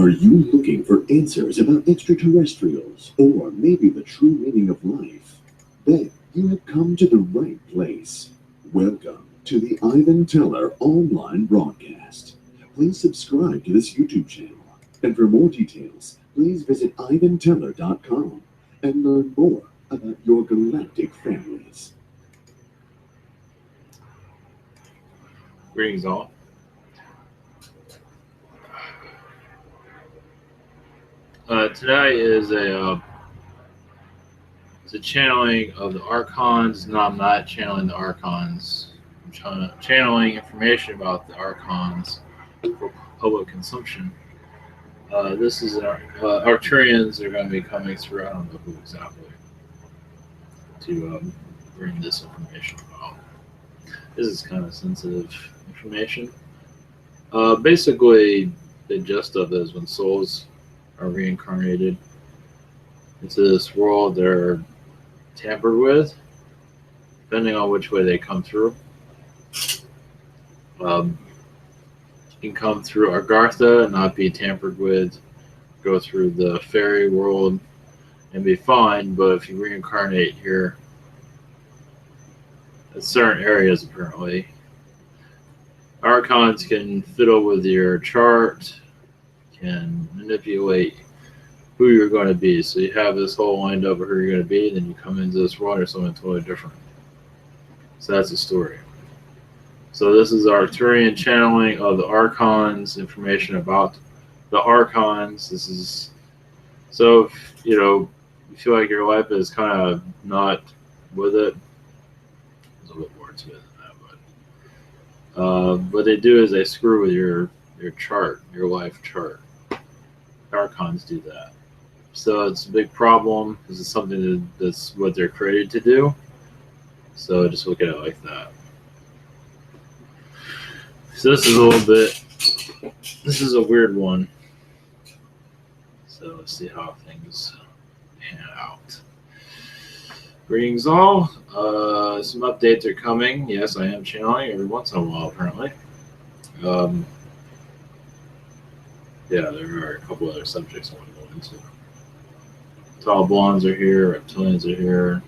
Are you looking for answers about extraterrestrials or maybe the true meaning of life? Then you have come to the right place. Welcome to the Ivan Teller online broadcast. Please subscribe to this YouTube channel. And for more details, please visit ivanteller.com and learn more about your galactic families. Greetings all. Today is a channeling of the Archons. No, I'm not channeling the Archons. I'm channeling information about the Archons for public consumption. This is Arcturians are going to be coming through. I don't know who exactly to bring this information about. This is kind of sensitive information. Basically, the gist of it is when souls are reincarnated into this world, they're tampered with, depending on which way they come through. You can come through Agartha and not be tampered with, go through the fairy world and be fine, but if you reincarnate here at certain areas, apparently, Archons can fiddle with your chart, can manipulate who you're going to be. So you have this whole lined up of who you're going to be, then you come into this world or something totally different. So that's the story. So this is Arcturian channeling of the Archons, information about the Archons. This is, so if, you feel like your life is kind of not with it, there's a little bit more to it than that, but what they do is they screw with your chart, your life chart. Archons do that. So it's a big problem because it's something that's what they're created to do. So just look at it like that. So this is this is a weird one. So let's see how things pan out. Greetings all. Some updates are coming. Yes, I am channeling every once in a while, apparently. Yeah, there are a couple other subjects I want to go into. Tall blondes are here, reptilians are here.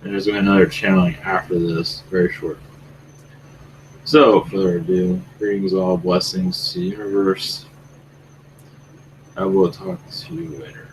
And there's going to be another channeling after this, very short. So, without further ado, greetings all, blessings to the universe. I will talk to you later.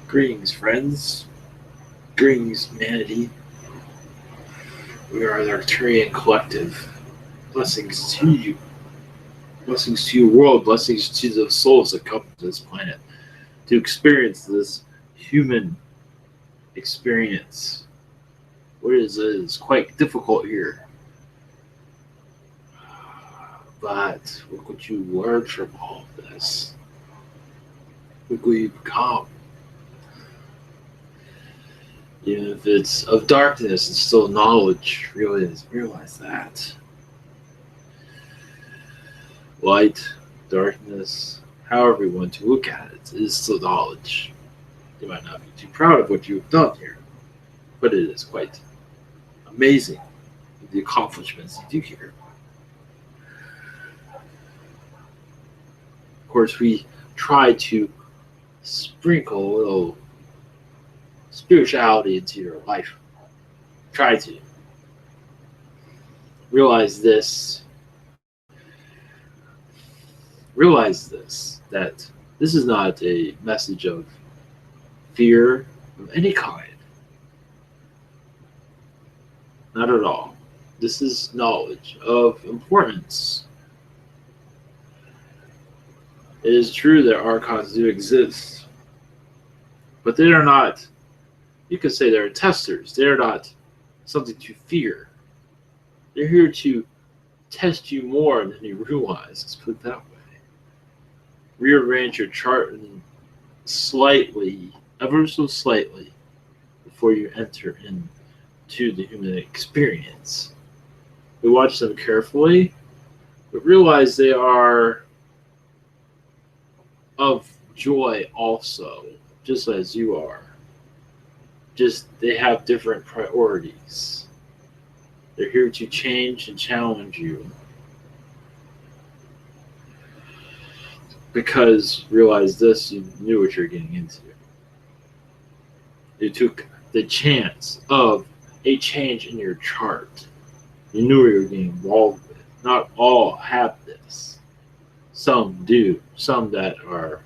Greetings, friends. Greetings, humanity. We are the Arcturian Collective. Blessings to you. Blessings to your world. Blessings to the souls that come to this planet to experience this human experience. What is quite difficult here. But look what you learned from all of this. Look what you become. Even if it's of darkness, it's still knowledge. Realize that. Light, darkness, however you want to look at it, is still knowledge. You might not be too proud of what you've done here, but it is quite amazing, the accomplishments you do here. Of course, we try to sprinkle a little spirituality into your life. Try to realize this, that this is not a message of fear of any kind. Not at all. This is knowledge of importance. It is true that Archons do exist, but they are not, you could say they're testers. They are not something to fear. They're here to test you more than you realize. Let's put it that way. Rearrange your chart and slightly, ever so slightly, before you enter into the human experience. We watch them carefully, but realize they are of joy also, just as you are. Just they have different priorities. They're here to change and challenge you. Because realize this, you knew what you're getting into. You took the chance of a change in your chart. You knew what you were getting involved with. Not all have this. Some do. Some that are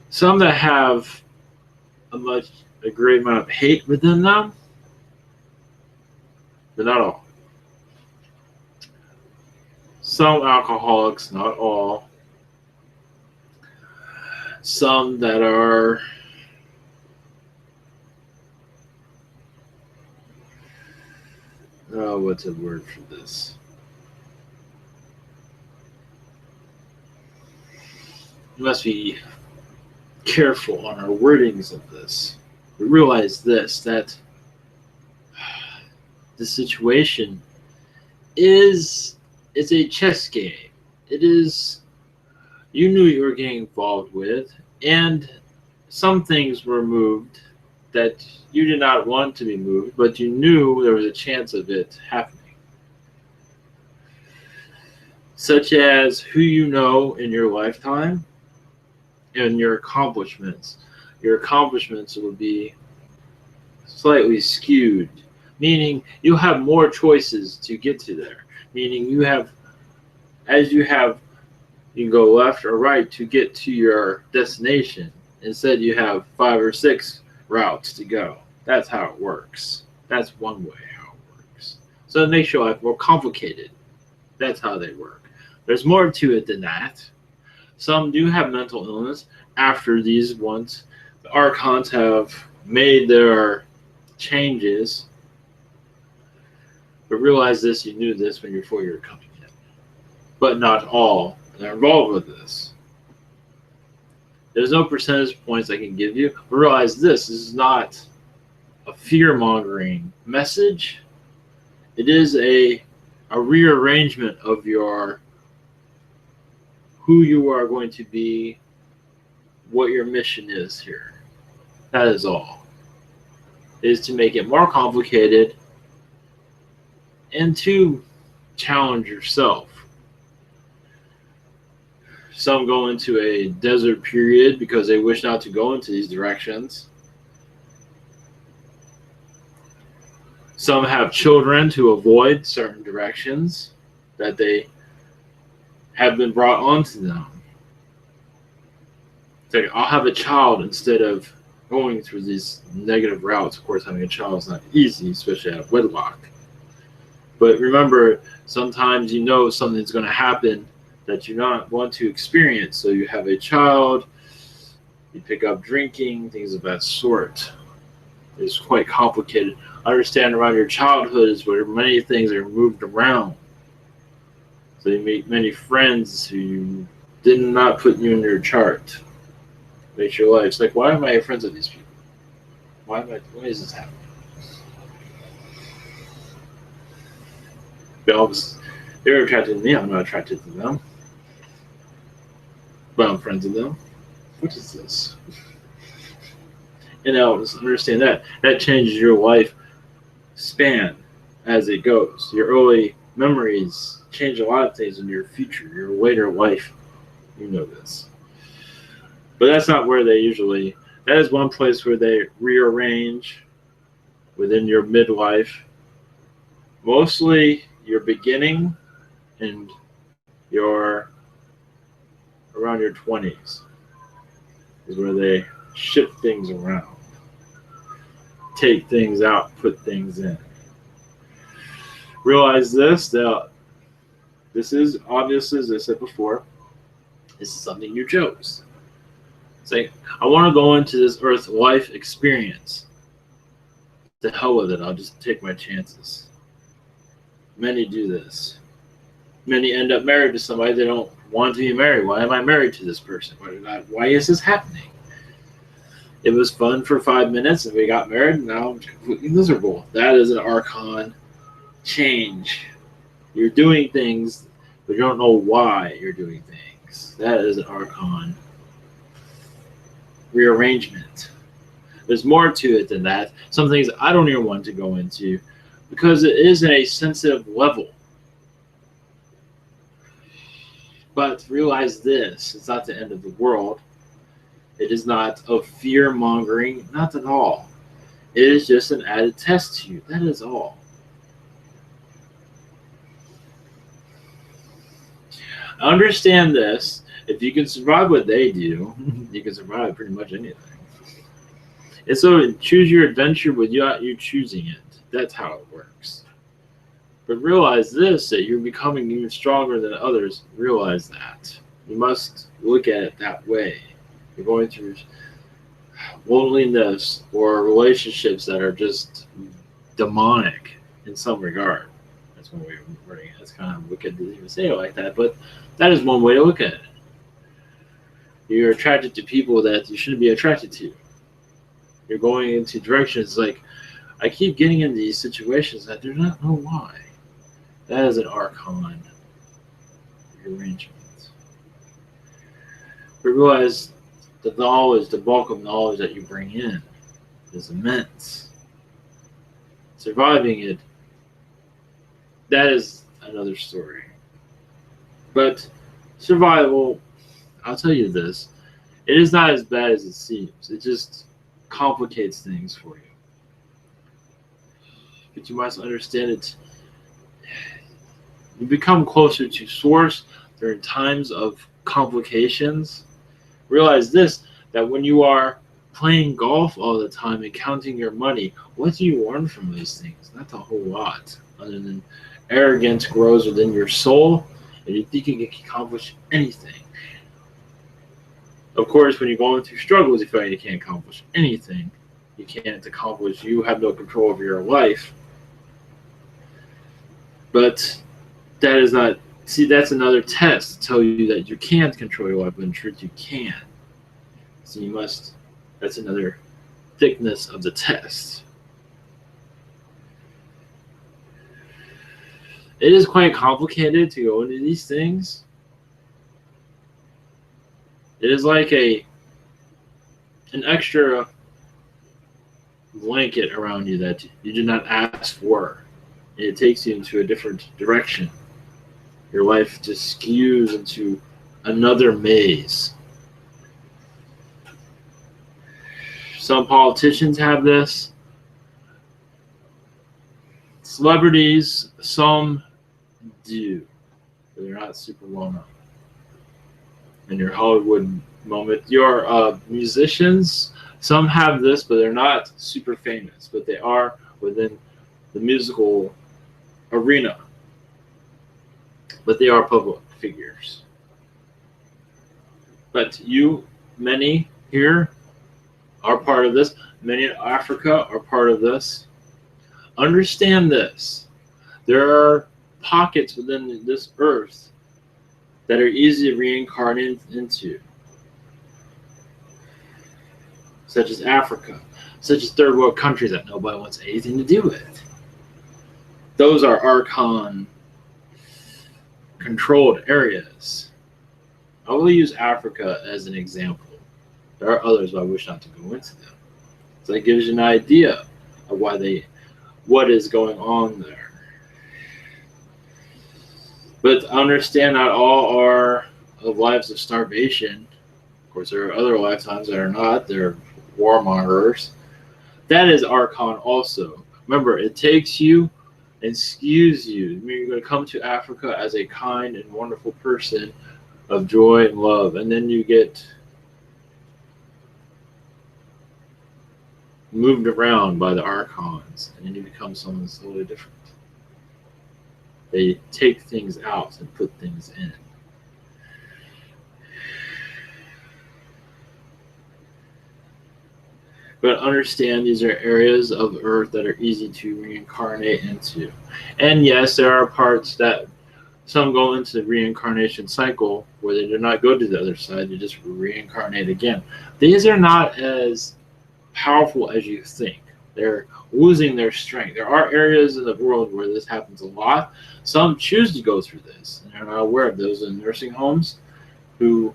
some that have a great amount of hate within them, but not all. Some alcoholics, not all. Some that are what's a word for this? We must be careful on our wordings of this. We realize this, that the situation is it's a chess game. It is, you knew you were getting involved with, and some things were moved that you did not want to be moved, but you knew there was a chance of it happening. Such as who you know in your lifetime and your accomplishments. Your accomplishments will be slightly skewed, meaning you'll have more choices to get to there. Meaning you have, you can go left or right to get to your destination. Instead, you have 5 or 6 routes to go. That's how it works. That's one way how it works. So it makes your life more complicated. That's how they work. There's more to it than that. Some do have mental illness after these ones. The Archons have made their changes. But realize this, you knew this before you were coming in. But not all are involved with this. There's no percentage points I can give you. But realize this is not a fear-mongering message. It is a rearrangement of your who you are going to be, what your mission is here. That is all. It is to make it more complicated and to challenge yourself. Some go into a desert period because they wish not to go into these directions. Some have children to avoid certain directions that they have been brought onto them. It's like, I'll have a child instead of going through these negative routes. Of course, having a child is not easy, especially out of wedlock. But remember, sometimes you know something's going to happen that you don't want to experience. So you have a child, you pick up drinking, things of that sort. It's quite complicated. Understand around your childhood is where many things are moved around. So you meet many friends who did not put you in your chart. Makes your life. It's like, why am I friends with these people? Why is this happening? They're attracted to me, I'm not attracted to them. But I'm friends with them. What is this? Just understand that. That changes your life span as it goes. Your early memories change a lot of things in your future, your later life. You know this. But that's not where they usually, that is one place where they rearrange within your midlife. Mostly your beginning and your around your 20s is where they shift things around, take things out, put things in. Realize that this is obviously, as I said before, this is something you chose. It's like, I want to go into this earth life experience. The hell with it, I'll just take my chances. Many do this. Many end up married to somebody they don't want to be married. Why am I married to this person? Why is this happening? It was fun for 5 minutes and we got married and now I'm completely miserable. That is an Archon change. You're doing things, but you don't know why you're doing things. That is an Archon rearrangement. There's more to it than that. Some things I don't even want to go into because it is a sensitive level. But realize this, it's not the end of the world. It is not of fear-mongering, not at all. It is just an added test to you. That is all. Understand this. If you can survive what they do, you can survive pretty much anything. And so choose your adventure without you choosing it. That's how it works. But realize this, that you're becoming even stronger than others. Realize that. You must look at it that way. You're going through loneliness or relationships that are just demonic in some regard. That's one way of wording it. It's kind of wicked to even say it like that, but that is one way to look at it. You're attracted to people that you shouldn't be attracted to. You're going into directions like, I keep getting into these situations that I do not know why. That is an Archon rearrangement. But realize the knowledge, the bulk of knowledge that you bring in is immense. Surviving it, that is another story. But survival, I'll tell you this, it is not as bad as it seems. It just complicates things for you. But you must understand it. You become closer to Source during times of complications. Realize this, that when you are playing golf all the time and counting your money, what do you learn from those things? Not a whole lot, other than arrogance grows within your soul, and you think you can accomplish anything. Of course, when you're going through struggles, you feel like you can't accomplish anything. You can't accomplish, you have no control over your life. But that is not, see, that's another test to tell you that you can't control your life, but in truth you can. So you must, that's another thickness of the test. It is quite complicated to go into these things. It is like an extra blanket around you that you did not ask for. And it takes you into a different direction. Your life just skews into another maze. Some politicians have this. Celebrities, some do. But they're not super well known. In your Hollywood moment, your musicians, some have this, but they're not super famous. But they are within the musical arena. But they are public figures. But you, many here, are part of this. Many in Africa are part of this. Understand this. There are pockets within this earth that are easy to reincarnate into, such as Africa, such as third world countries that nobody wants anything to do with. Those are Archon controlled areas. I will use Africa as an example. There are others, but I wish not to go into them. So that gives you an idea of what is going on there. But understand not all are of lives of starvation. Of course, there are other lifetimes that are not. They're warmongers. That is Archon also. Remember, it takes you and skews you. I mean, you're going to come to Africa as a kind and wonderful person of joy and love, and then you get moved around by the Archons, and then you become someone totally different. They take things out and put things in. But understand these are areas of Earth that are easy to reincarnate into. And yes, there are parts that some go into the reincarnation cycle where they do not go to the other side, they just reincarnate again. These are not as powerful as you think. They're losing their strength. There are areas in the world where this happens a lot. Some choose to go through this, and they're not aware of those in nursing homes who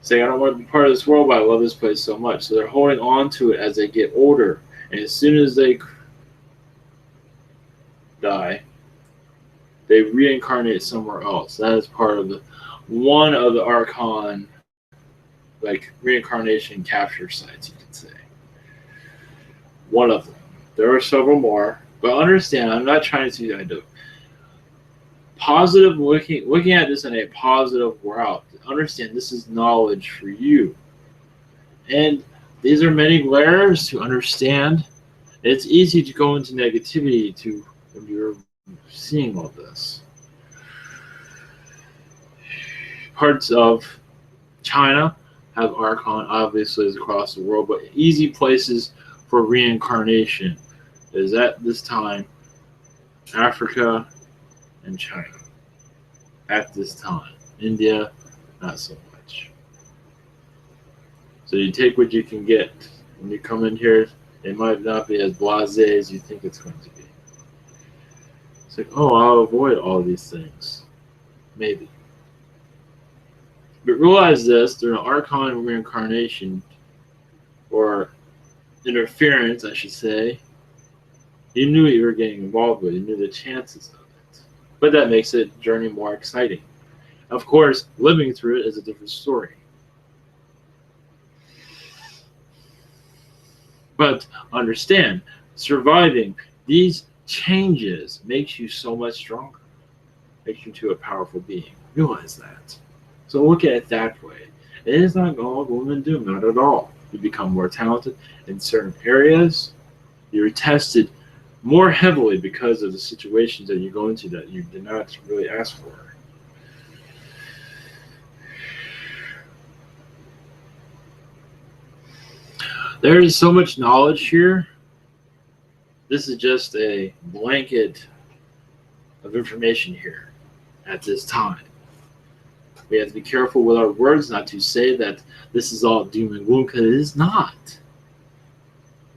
say, I don't want to be part of this world, but I love this place so much. So they're holding on to it as they get older. And as soon as they die, they reincarnate somewhere else. That is part of one of the Archon, like reincarnation capture sites, you could say. One of them. There are several more, but understand, I'm not trying to see the idea. Positive, looking at this in a positive route. Understand this is knowledge for you. And these are many layers to understand. It's easy to go into negativity when you're seeing all this. Parts of China have Archon, obviously, is across the world, but easy places for reincarnation is at this time Africa and China. At this time. India, not so much. So you take what you can get. When you come in here, it might not be as blasé as you think it's going to be. It's like, oh, I'll avoid all these things. Maybe. But realize this, during Archon reincarnation, or interference, I should say, you knew what you were getting involved with. You knew the chances of it. But that makes it journey more exciting. Of course, living through it is a different story. But understand, surviving these changes makes you so much stronger. Makes you to a powerful being. Realize that. So look at it that way. It is not all gloom and doom, not at all. You become more talented in certain areas. You're tested more heavily because of the situations that you go into that you did not really ask for. There is so much knowledge here. This is just a blanket of information here at this time. We have to be careful with our words not to say that this is all doom and gloom, because it is not.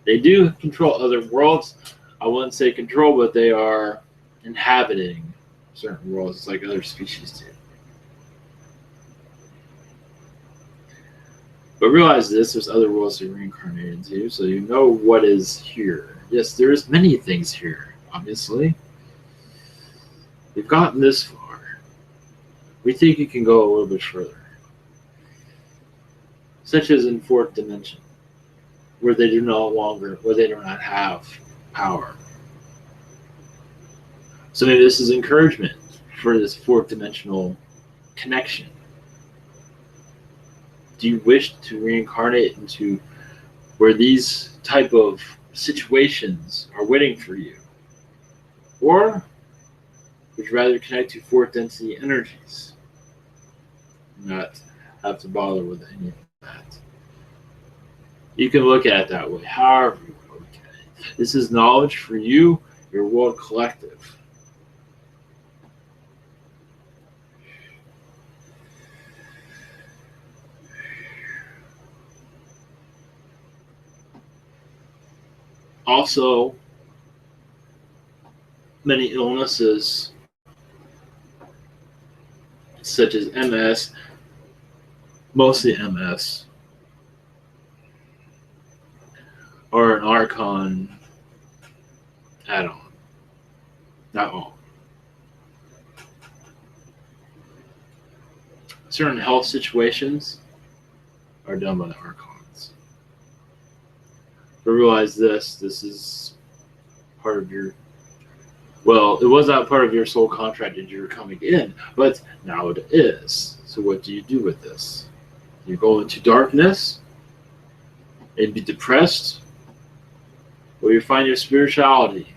They do control other worlds. I wouldn't say control, but they are inhabiting certain worlds. It's like other species do. But realize this, there's other worlds to reincarnate into, so you know what is here. Yes, there's many things here, obviously. We've gotten this far. We think it can go a little bit further. Such as in fourth dimension, where they do not have power. So maybe this is encouragement for this fourth dimensional connection. Do you wish to reincarnate into where these type of situations are waiting for you? Or would you rather connect to fourth density energies? Not have to bother with any of that. You can look at it that way, however you want to look at it. This is knowledge for you, your world collective. Also, many illnesses, such as MS, mostly MS, are an Archon add-on. Not all. Certain health situations are done by the Archons. But realize this is part of your, well, it was not part of your soul contract as you were coming in, but now it is. So what do you do with this? You go into darkness and be depressed, or you find your spirituality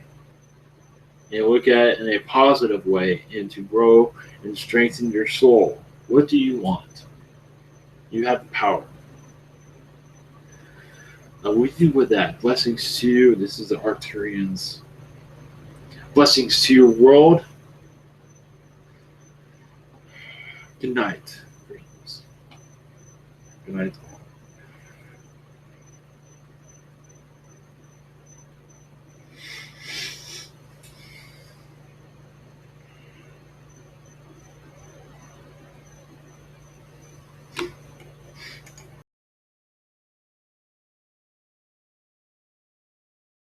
and look at it in a positive way and to grow and strengthen your soul. What do you want? You have the power. Now, we do with that. Blessings to you. This is the Arcturians. Blessings to your world. Good night. Good night.